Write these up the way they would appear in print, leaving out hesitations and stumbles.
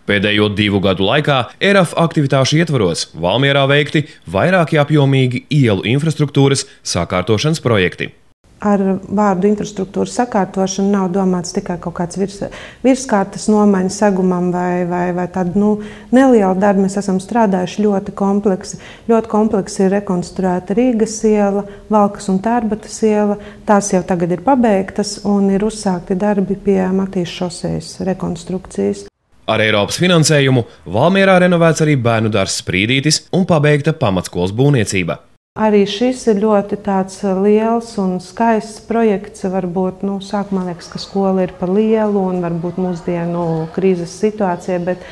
Pēdējo 2 gadu laikā ERAF aktivitāšu ietvaros Valmierā veikti vairāki apjomīgi ielu infrastruktūras sakārtošanas projekti. Ar vārdu infrastruktūras sakārtošana nav domāts tikai kaut kāds virskārtas nomaiņas segumam vai tādu nelielu darbu. Mēs esam strādājuši ļoti kompleksi. Ļoti kompleksi ir rekonstruēta Rīgas iela, Valkas un Tērbatas iela. Tās jau tagad ir pabeigtas un ir uzsākti darbi pie Matīs šosejas rekonstrukcijas. Ar Eiropas finansējumu Valmierā renovēts arī bērnu dārzs Sprīdītis un pabeigta pamatskolas būvniecība. Arī šis ir ļoti tāds liels un skaists projekts. Varbūt sākumā liekas, ka skola ir par lielu un varbūt mūsdienu krīzes situācija, bet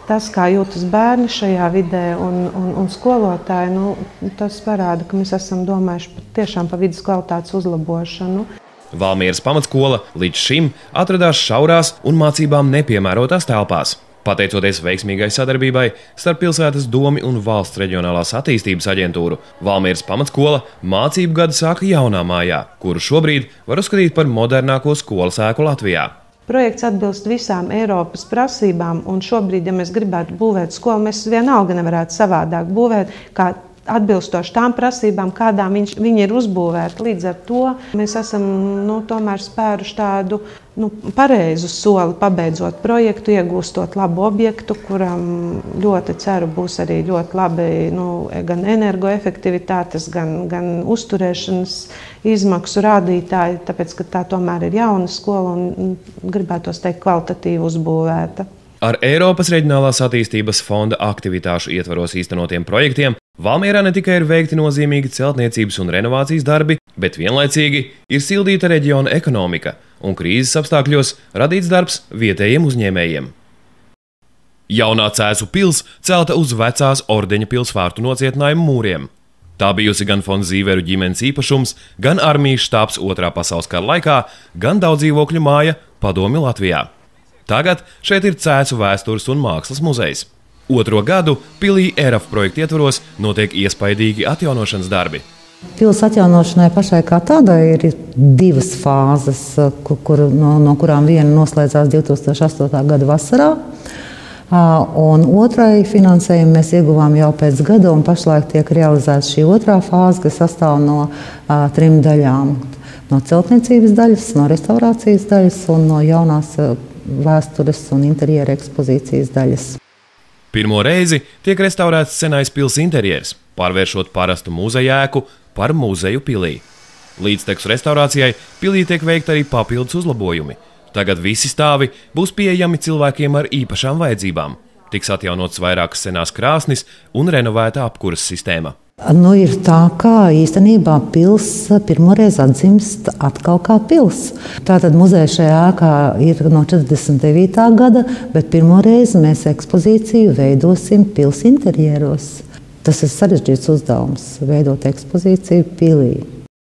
tas, kā jūtas bērni šajā vidē un skolotāji, tas parāda, ka mēs esam domājuši tiešām par vidas kvalitātes uzlabošanu. Valmieras pamatskola līdz šim atradās šaurās un mācībām nepiemērotās telpās. Pateicoties veiksmīgai sadarbībai starp pilsētas domi un valsts reģionālās attīstības aģentūru, Valmieras pamatskola mācību gadu sāka jaunā mājā, kuru šobrīd var uzskatīt par modernāko skolas ēku Latvijā. Projekts atbilst visām Eiropas prasībām, un šobrīd, ja mēs gribētu būvēt skolu, mēs vienalga nevarētu savādāk būvēt, kā atbilstoši tām prasībām, kādām viņi ir uzbūvēti. Līdz ar to mēs esam tomēr spēruši tādu pareizu soli, pabeidzot projektu, iegūstot labu objektu, kuram ļoti ceru būs arī ļoti labi gan energoefektivitātes, gan uzturēšanas izmaksu rādītāji, tāpēc, ka tā tomēr ir jauna skola un gribētos teikt kvalitatīvi uzbūvēta. Ar Eiropas reģionālās attīstības fonda aktivitāšu ietvaros īstenotiem projektiem Valmierā ne tikai ir veikti nozīmīgi celtniecības un renovācijas darbi, bet vienlaicīgi ir sildīta reģiona ekonomika un krīzes apstākļos radīts darbs vietējiem uzņēmējiem. Jaunā Cēsu pils celta uz vecās Ordeņa pilsvārtu nocietinājumu mūriem. Tā bijusi gan Fon Zīveru ģimenes īpašums, gan armijas štābs Otrā pasaules kara laikā, gan daudzdzīvokļu māja Padomju Latvijā. Tagad šeit ir Cēsu vēstures un mākslas muzejs. 2. gadu pilī ERAF projekta ietvaros notiek iespaidīgi atjaunošanas darbi. Pils atjaunošanai pašai kā tādai ir 2 fāzes, no kurām viena noslēdzās 2008. gada vasarā. Un otrai finansējumu mēs ieguvām jau pēc gada, un pašlaik tiek realizēta šī otrā fāze, kas sastāv no 3 daļām. No celtniecības daļas, no restaurācijas daļas un no jaunās vēstures un interjera ekspozīcijas daļas. Pirmo reizi tiek restaurēts senais pils interjers, pārvēršot parastu muzeja ēku par muzeju pilī. Līdztekus restaurācijai pilī tiek veikta arī papildus uzlabojumi. Tagad visi stāvi būs pieejami cilvēkiem ar īpašām vajadzībām. Tiks atjaunots vairākas senās krāsnis un renovēta apkuras sistēma. Ir tā, kā īstenībā pils pirmoreiz atzimst atkal kā pils. Tātad muzeja šajā ēkā ir no 49. gada, bet pirmoreiz mēs ekspozīciju veidosim pils interjeros. Tas ir sarežģīts uzdevums – veidot ekspozīciju pilī.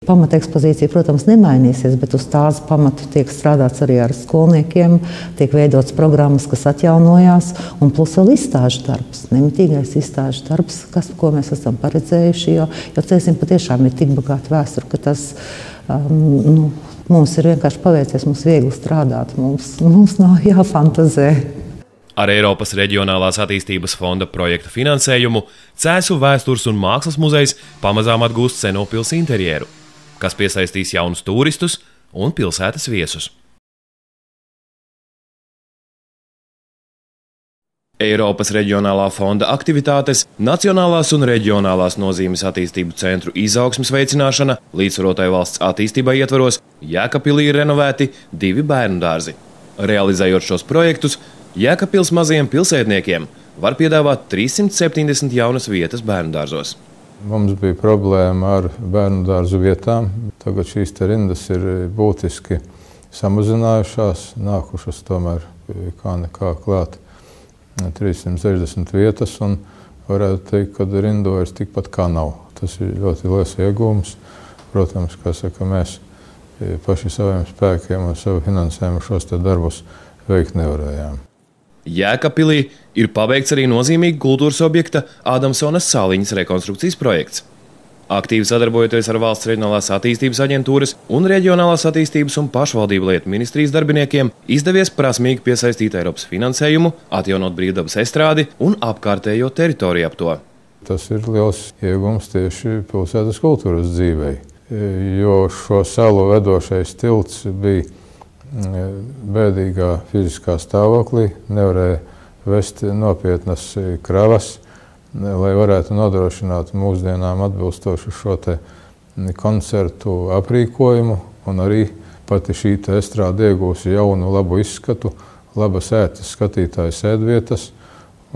Pamata ekspozīcija, protams, nemainīsies, bet uz tās pamatu tiek strādāts arī ar skolniekiem, tiek veidots programmas, kas atjaunojās, un plus vēl izstāžu darbs, nemitīgais izstāžu darbs, ko mēs esam paredzējuši, jo Cēsim patiešām ir tik bagāta vēsture, ka tas mums ir vienkārši paveicies, mums viegli strādāt, mums nav jāfantazē. Ar Eiropas reģionālās attīstības fonda projekta finansējumu Cēsu vēstures un mākslas muzejs pamazām atgūst seno pils interjeru, kas piesaistīs jaunus turistus un pilsētas viesus. Eiropas reģionālā fonda aktivitātes, nacionālās un reģionālās nozīmes attīstību centru izaugsmes veicināšana, līdzsvarotai valsts attīstībai ietvaros, Jēkabpilī ir renovēti 2 bērnu dārzi. Realizējot šos projektus, Jēkabpils mazajiem pilsētniekiem var piedāvāt 370 jaunas vietas bērnu dārzos. Mums bija problēma ar bērnu dārzu vietām. Tagad šīs rindas ir būtiski samazinājušās, nākušas tomēr kā nekā klāt 360 vietas, un varētu teikt, ka rindu vairs tikpat kā nav. Tas ir ļoti liels iegūms. Protams, kā saka, mēs paši saviem spēkiem un savu finansējumu šos te darbus veikt nevarējām. Jēkabpilī ir pabeigts arī nozīmīgi kultūras objekta Ādamsonas sāliņas rekonstrukcijas projekts. Aktīvi sadarbojoties ar Valsts reģionālās attīstības aģentūras un Reģionālās attīstības un pašvaldību lietu ministrijas darbiniekiem izdevies prasmīgi piesaistīt Eiropas finansējumu, atjaunot brīvdabas estrādi un apkārtējo teritoriju ap to. Tas ir liels iegums tieši pilsētas kultūras dzīvei, jo šo salu vedošais tilts bija bēdīgā fiziskā stāvoklī, nevarēja vest nopietnas kravas, lai varētu nodrošināt mūsdienām atbilstošu šo te koncertu aprīkojumu, un arī pati šī estrāde iegūsi jaunu labu izskatu, labas ētas skatītāju sēdvietas,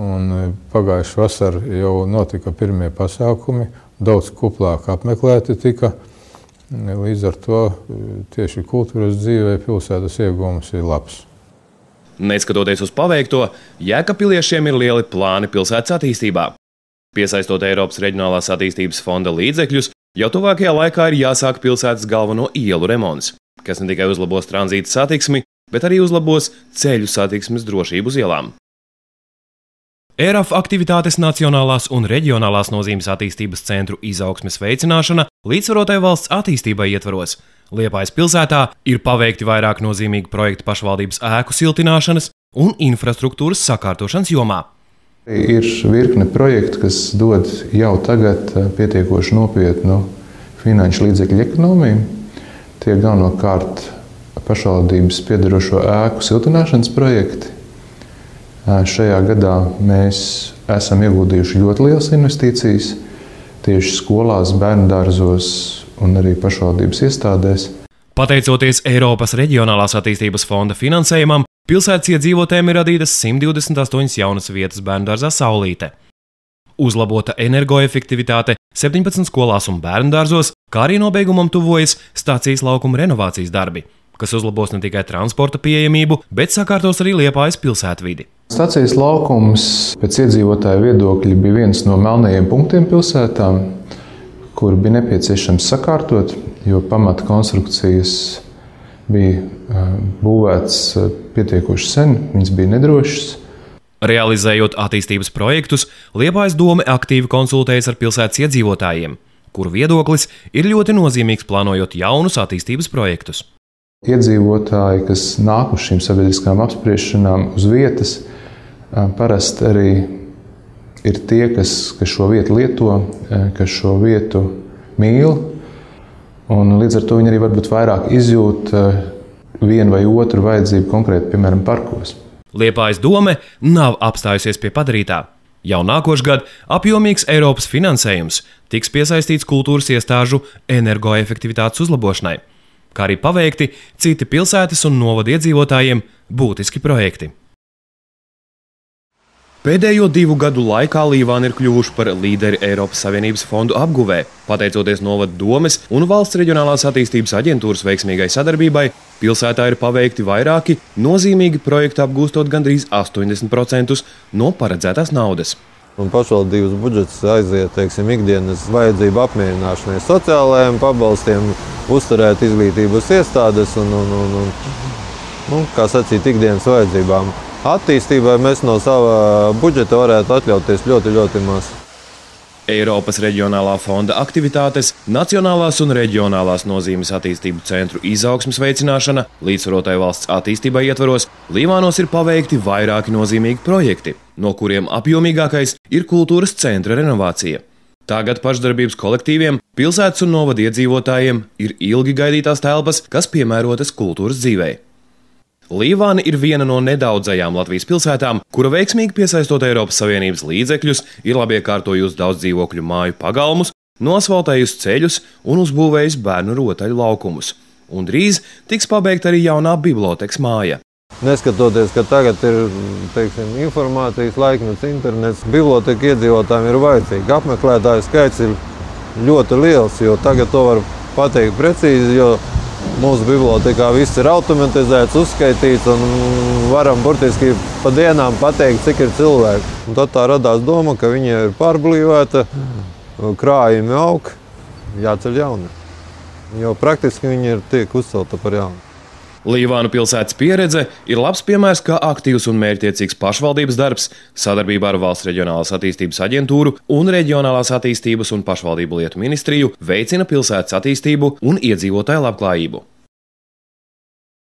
un pagājuši vasar jau notika pirmie pasākumi, daudz kuplāk apmeklēti tika, līdz ar to tieši kultūras dzīvē pilsētas iegūms ir labs. Neskatoties uz paveikto, jēkabpiliešiem ir lieli plāni pilsētas attīstībā. Piesaistot Eiropas Reģionālās attīstības fonda līdzekļus, jau tuvākajā laikā ir jāsāk pilsētas galveno ielu remonts, kas ne tikai uzlabos tranzīta satiksmi, bet arī uzlabos ceļu satiksmes drošību uz ielām. ERAF aktivitātes Nacionālās un reģionālās nozīmes attīstības centru izaugsmes veicināšana līdzsvarotai valsts attīstībai ietvaros. Liepājas pilsētā ir paveikti vairāk nozīmīgi projekti pašvaldības ēku siltināšanas un infrastruktūras sakārtošanas jomā. Ir virkne projektu, kas dod jau tagad pietiekoši nopietnu finanšu līdzekļu ekonomiju. Tie galvenokārt pašvaldības piederošo ēku siltināšanas projekti. Šajā gadā mēs esam ieguldījuši ļoti lielas investīcijas tieši skolās, bērnudārzos un arī pašvaldības iestādēs. Pateicoties Eiropas Reģionālās attīstības fonda finansējumam, pilsētas iedzīvotājiem ir radītas 128 jaunas vietas bērnudārzā Saulīte. Uzlabota energoefektivitāte 17 skolās un bērnudārzos, kā arī nobeigumam tuvojas stācijas laukuma renovācijas darbi, kas uzlabos ne tikai transporta pieejamību, bet sakārtos arī Liepājas pilsētvidi. Stācijas laukums pēc iedzīvotāju viedokļa bija viens no melnajiem punktiem pilsētām, kur bija nepieciešams sakārtot, jo pamata konstrukcijas bija būvēts pietiekoši sen, viņas bija nedrošas. Realizējot attīstības projektus, Liepājas dome aktīvi konsultējas ar pilsētas iedzīvotājiem, kuru viedoklis ir ļoti nozīmīgs plānojot jaunus attīstības projektus. Iedzīvotāji, kas nāk uz šīm sabiedriskām apspriešanām uz vietas, parasti arī ir tie, kas šo vietu lieto, kas šo vietu mīl. Un līdz ar to viņi arī varbūt vairāk izjūt vienu vai otru vajadzību konkrēti, piemēram, parkos. Liepājas dome nav apstājusies pie padarītā. Jau nākošgad apjomīgs Eiropas finansējums tiks piesaistīts kultūras iestāžu energoefektivitātes uzlabošanai, kā arī paveikti citi pilsētas un novada iedzīvotājiem būtiski projekti. Pēdējo 2 gadu laikā Līvāni ir kļuvuši par līderi Eiropas Savienības fondu apguvē. Pateicoties novada domes un Valsts reģionālās attīstības aģentūras veiksmīgai sadarbībai, pilsētā ir paveikti vairāki nozīmīgi projekti, apgūstot gandrīz 80% no paredzētās naudas. Un pašvaldības budžets aiziet, ikdienas vajadzību apmierināšanai, sociālajiem pabalstiem, uzturēt izglītības iestādes un kā sacīt, ikdienas vajadzībām. Attīstībai mēs no sava budžeta varētu atļauties ļoti maz. Eiropas reģionālā fonda aktivitātes, Nacionālās un reģionālās nozīmes attīstību centru izaugsmes veicināšana, līdzsvarotai valsts attīstībai ietvaros, Līvānos ir paveikti vairāki nozīmīgi projekti, no kuriem apjomīgākais ir kultūras centra renovācija. Tagad pašdarbības kolektīviem, pilsētas un novada iedzīvotājiem ir ilgi gaidītās telpas, kas piemērotas kultūras dzīvei. Līvāni ir viena no nedaudzajām Latvijas pilsētām, kura veiksmīgi piesaistot Eiropas Savienības līdzekļus, ir labi iekārtojusi daudz dzīvokļu māju pagalmus, nosfaltējusi ceļus un uzbūvējusi bērnu rotaļu laukumus. Un drīz tiks pabeigta arī jaunā bibliotēkas māja. Neskatoties, ka tagad ir informācijas laikmets, internets, biblioteka iedzīvotājiem ir vajadzīga. Apmeklētāju skaits ir ļoti liels, jo tagad to var pateikt precīzi, jo mūsu bibliotekā viss ir automatizēts, uzskaitīts un varam burtiski pa dienām pateikt, cik ir cilvēki. Un tad tā radās doma, ka viņi ir pārblīvēta, krājumi aug, jāceļ jauni. Jo praktiski viņi tiek uzcelta par jaunu. Līvānu pilsētas pieredze ir labs piemērs, kā aktīvs un mērķtiecīgs pašvaldības darbs sadarbībā ar Valsts reģionālās attīstības aģentūru un Reģionālās attīstības un pašvaldību lietu ministriju veicina pilsētas attīstību un iedzīvotāju labklājību.